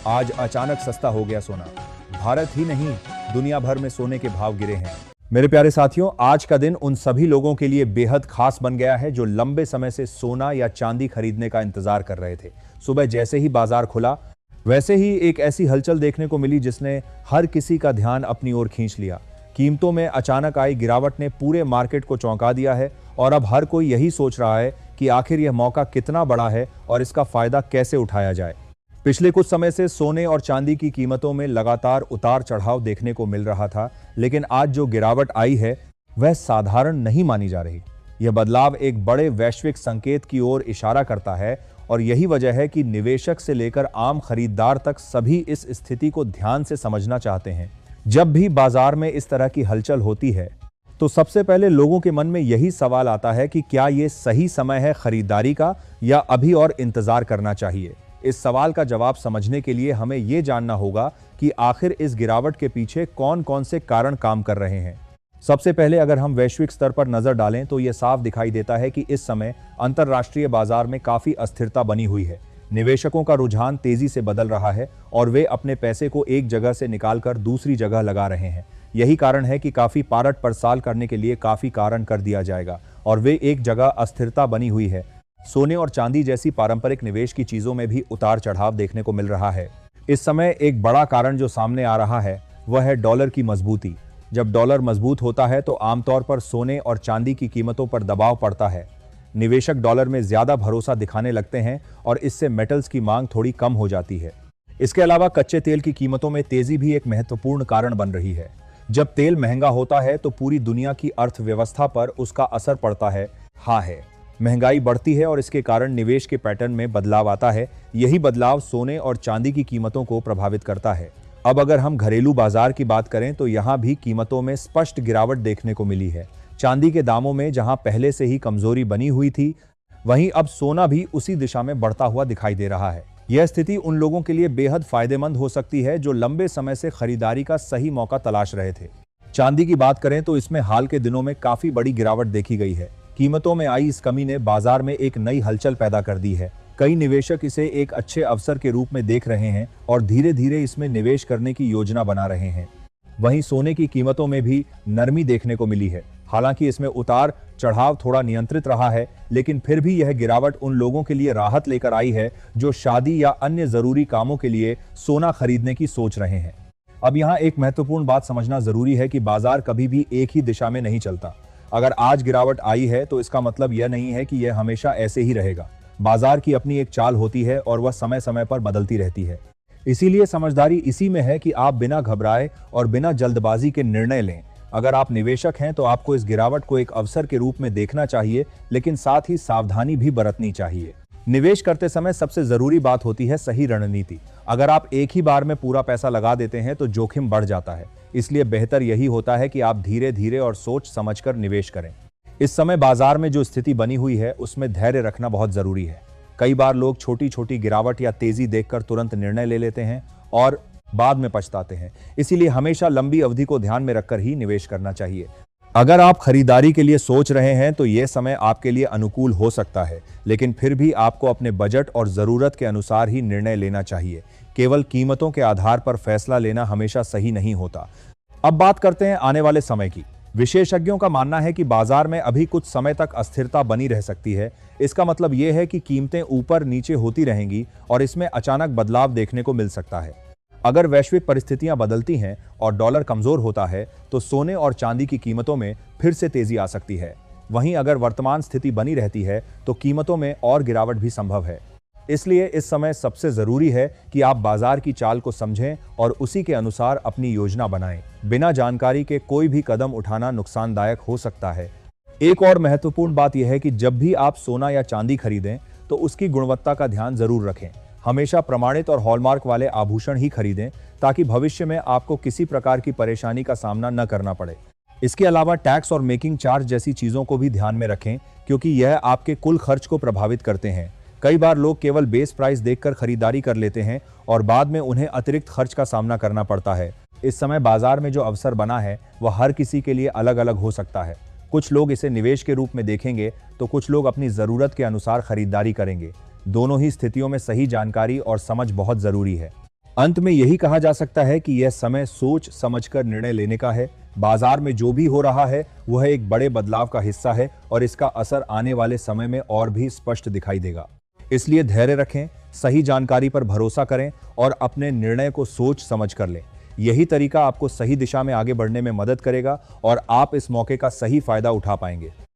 आज अचानक सस्ता हो गया सोना। भारत ही नहीं, दुनिया भर में सोने के भाव गिरे हैं। मेरे प्यारे साथियों, आज का दिन उन सभी लोगों के लिए बेहद खास बन गया है जो लंबे समय से सोना या चांदी खरीदने का इंतजार कर रहे थे। सुबह जैसे ही बाजार खुला, वैसे ही एक ऐसी हलचल देखने को मिली जिसने हर किसी का ध्यान अपनी ओर खींच लिया। कीमतों में अचानक आई गिरावट ने पूरे मार्केट को चौंका दिया है और अब हर कोई यही सोच रहा है कि आखिर यह मौका कितना बड़ा है और इसका फायदा कैसे उठाया जाए। पिछले कुछ समय से सोने और चांदी की कीमतों में लगातार उतार चढ़ाव देखने को मिल रहा था, लेकिन आज जो गिरावट आई है वह साधारण नहीं मानी जा रही। यह बदलाव एक बड़े वैश्विक संकेत की ओर इशारा करता है और यही वजह है कि निवेशक से लेकर आम खरीदार तक सभी इस स्थिति को ध्यान से समझना चाहते हैं। जब भी बाजार में इस तरह की हलचल होती है तो सबसे पहले लोगों के मन में यही सवाल आता है कि क्या यह सही समय है खरीदारी का या अभी और इंतजार करना चाहिए। इस सवाल का जवाब समझने के लिए हमें यह जानना होगा कि आखिर इस गिरावट के पीछे कौन कौन से कारण काम कर रहे हैं। सबसे पहले अगर हम वैश्विक स्तर पर नजर डालें तो यह साफ दिखाई देता है कि इस समय अंतर्राष्ट्रीय बाजार में काफी अस्थिरता बनी हुई है। निवेशकों का रुझान तेजी से बदल रहा है और वे अपने पैसे को एक जगह से निकालकर दूसरी जगह लगा रहे हैं। यही कारण है कि काफी पारट पड़ताल करने के लिए काफी कारण कर दिया जाएगा और वे एक जगह अस्थिरता बनी हुई है। सोने और चांदी जैसी पारंपरिक निवेश की चीजों में भी उतार चढ़ाव देखने को मिल रहा है। इस समय एक बड़ा कारण जो सामने आ रहा है वह है डॉलर की मजबूती। जब डॉलर मजबूत होता है तो आमतौर पर सोने और चांदी की कीमतों पर दबाव पड़ता है। निवेशक डॉलर में ज्यादा भरोसा दिखाने लगते हैं और इससे मेटल्स की मांग थोड़ी कम हो जाती है। इसके अलावा कच्चे तेल की कीमतों में तेजी भी एक महत्वपूर्ण कारण बन रही है। जब तेल महंगा होता है तो पूरी दुनिया की अर्थव्यवस्था पर उसका असर पड़ता है। महंगाई बढ़ती है और इसके कारण निवेश के पैटर्न में बदलाव आता है। यही बदलाव सोने और चांदी की कीमतों को प्रभावित करता है। अब अगर हम घरेलू बाजार की बात करें तो यहाँ भी कीमतों में स्पष्ट गिरावट देखने को मिली है। चांदी के दामों में जहां पहले से ही कमजोरी बनी हुई थी, वहीं अब सोना भी उसी दिशा में बढ़ता हुआ दिखाई दे रहा है। यह स्थिति उन लोगों के लिए बेहद फायदेमंद हो सकती है जो लंबे समय से खरीदारी का सही मौका तलाश रहे थे। चांदी की बात करें तो इसमें हाल के दिनों में काफी बड़ी गिरावट देखी गई है। कीमतों में आई इस कमी ने बाजार में एक नई हलचल पैदा कर दी है। कई निवेशक इसे एक अच्छे अवसर के रूप में देख रहे हैं और धीरे धीरे इसमें निवेश करने की योजना बना रहे हैं। वहीं सोने की कीमतों में भी नरमी देखने को मिली है। हालांकि इसमें उतार चढ़ाव थोड़ा नियंत्रित रहा है, लेकिन फिर भी यह गिरावट उन लोगों के लिए राहत लेकर आई है जो शादी या अन्य जरूरी कामों के लिए सोना खरीदने की सोच रहे हैं। अब यहाँ एक महत्वपूर्ण बात समझना जरूरी है कि बाजार कभी भी एक ही दिशा में नहीं चलता। अगर आज गिरावट आई है तो इसका मतलब यह नहीं है कि यह हमेशा ऐसे ही रहेगा। बाजार की अपनी एक चाल होती है और वह समय समय पर बदलती रहती है। इसीलिए समझदारी इसी में है कि आप बिना घबराए और बिना जल्दबाजी के निर्णय लें। अगर आप निवेशक हैं तो आपको इस गिरावट को एक अवसर के रूप में देखना चाहिए, लेकिन साथ ही सावधानी भी बरतनी चाहिए। निवेश करते समय सबसे जरूरी बात होती है सही रणनीति। अगर आप एक ही बार में पूरा पैसा लगा देते हैं तो जोखिम बढ़ जाता है। इसलिए बेहतर यही होता है कि आप धीरे धीरे और सोच समझकर निवेश करें। इस समय बाजार में जो स्थिति बनी हुई है उसमें धैर्य रखना बहुत जरूरी है। कई बार लोग छोटी छोटी गिरावट या तेजी देखकर तुरंत निर्णय ले लेते हैं और बाद में पछताते हैं। इसीलिए हमेशा लंबी अवधि को ध्यान में रखकर ही निवेश करना चाहिए। अगर आप खरीदारी के लिए सोच रहे हैं तो यह समय आपके लिए अनुकूल हो सकता है, लेकिन फिर भी आपको अपने बजट और जरूरत के अनुसार ही निर्णय लेना चाहिए। केवल कीमतों के आधार पर फैसला लेना हमेशा सही नहीं होता। अब बात करते हैं आने वाले समय की। विशेषज्ञों का मानना है कि बाजार में अभी कुछ समय तक अस्थिरता बनी रह सकती है। इसका मतलब यह है कि कीमतें ऊपर नीचे होती रहेंगी और इसमें अचानक बदलाव देखने को मिल सकता है। अगर वैश्विक परिस्थितियां बदलती हैं और डॉलर कमजोर होता है तो सोने और चांदी की कीमतों में फिर से तेजी आ सकती है। वहीं अगर वर्तमान स्थिति बनी रहती है तो कीमतों में और गिरावट भी संभव है। इसलिए इस समय सबसे जरूरी है कि आप बाजार की चाल को समझें और उसी के अनुसार अपनी योजना बनाएं। बिना जानकारी के कोई भी कदम उठाना नुकसानदायक हो सकता है। एक और महत्वपूर्ण बात यह है कि जब भी आप सोना या चांदी खरीदें तो उसकी गुणवत्ता का ध्यान जरूर रखें। हमेशा प्रमाणित और हॉलमार्क वाले आभूषण ही खरीदें ताकि भविष्य में आपको किसी प्रकार की परेशानी का सामना न करना पड़े। इसके अलावा टैक्स और मेकिंग चार्ज जैसी चीजों को भी ध्यान में रखें, क्योंकि यह आपके कुल खर्च को प्रभावित करते हैं। कई बार लोग केवल बेस प्राइस देखकर खरीदारी कर लेते हैं और बाद में उन्हें अतिरिक्त खर्च का सामना करना पड़ता है। इस समय बाजार में जो अवसर बना है वह हर किसी के लिए अलग अलग हो सकता है। कुछ लोग इसे निवेश के रूप में देखेंगे तो कुछ लोग अपनी जरूरत के अनुसार खरीदारी करेंगे। दोनों ही स्थितियों में सही जानकारी और समझ बहुत जरूरी है। अंत में यही कहा जा सकता है कि यह समय सोच समझकर निर्णय लेने का है। बाजार में जो भी हो रहा है वह एक बड़े बदलाव का हिस्सा है और इसका असर आने वाले समय में और भी स्पष्ट दिखाई देगा। इसलिए धैर्य रखें, सही जानकारी पर भरोसा करें और अपने निर्णय को सोच समझ कर लें। यही तरीका आपको सही दिशा में आगे बढ़ने में मदद करेगा और आप इस मौके का सही फायदा उठा पाएंगे।